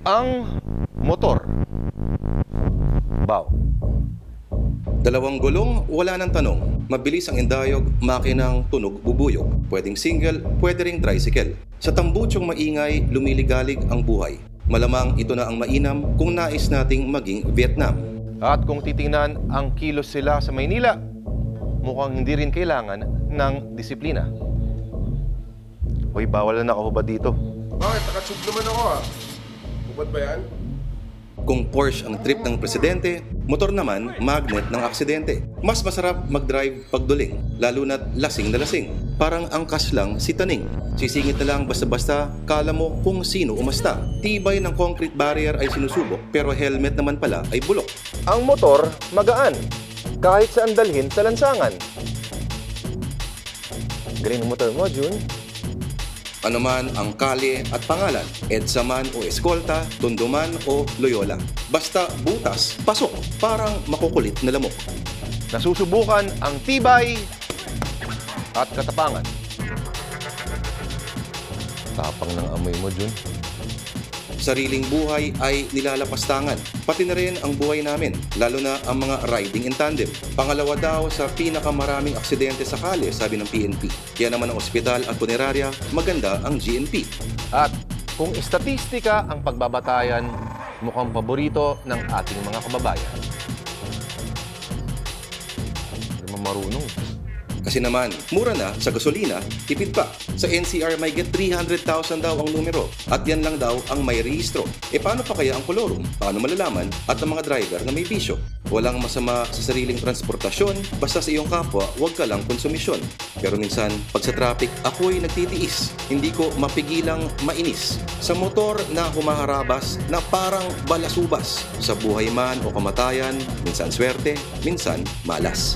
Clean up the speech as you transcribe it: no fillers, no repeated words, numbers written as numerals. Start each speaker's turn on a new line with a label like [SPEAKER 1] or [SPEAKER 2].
[SPEAKER 1] Ang motor. Bow.
[SPEAKER 2] Dalawang gulong, wala ng tanong. Mabilis ang indayog, makinang tunog bubuyog. Pwedeng single, pwede ring tricycle. Sa tambutsong maingay, lumiligalig ang buhay. Malamang ito na ang mainam kung nais nating maging Vietnam.
[SPEAKER 1] At kung titingnan ang kilos sila sa Maynila, mukhang hindi rin kailangan ng disiplina. Hoy, bawal na nakahubad dito.
[SPEAKER 3] Bakit? Nakachug naman ako Hubad ba yan?
[SPEAKER 2] Kung Porsche ang trip ng presidente, motor naman magnet ng aksidente. Mas masarap mag-drive pagduling, lalo na't lasing na lasing. Parang angkas lang si Taning. Sisingit na lang basta-basta, kala mo kung sino umasta. Tibay ng concrete barrier ay sinusubok, pero helmet naman pala ay bulok.
[SPEAKER 1] Ang motor, magaan. Kahit saan dalhin sa lansangan. Galing ng motor mo, Jun.
[SPEAKER 2] Ano man ang kalye at pangalan, EDSA man o Eskolta, Tondo man o Loyola. Basta butas, pasok, parang makukulit na lamok.
[SPEAKER 1] Nasusubukan ang tibay at katapangan. Tapang ng amoy mo, Jun.
[SPEAKER 2] Sariling buhay ay nilalapastangan. Pati na rin ang buhay namin, lalo na ang mga riding in tandem. Pangalawa daw sa pinakamaraming aksidente sa kalye, sabi ng PNP. Kaya naman ang ospital at punerarya, maganda ang GNP.
[SPEAKER 1] At kung estatistika ang pagbabatayan, mukhang paborito ng ating mga kababayan. Hindi mo marunong.
[SPEAKER 2] Kasi naman, mura na sa gasolina, tipid pa. Sa NCR may get 300,000 daw ang numero at yan lang daw ang may rehistro. E paano pa kaya ang kolorum? Paano malalaman at ang mga driver na may bisyo? Walang masama sa sariling transportasyon, basta sa iyong kapwa, huwag ka lang konsumisyon. Pero minsan, pag sa traffic, ako'y nagtitiis. Hindi ko mapigilang mainis. Sa motor na humaharabas na parang balasubas. Sa buhay man o kamatayan, minsan swerte, minsan malas.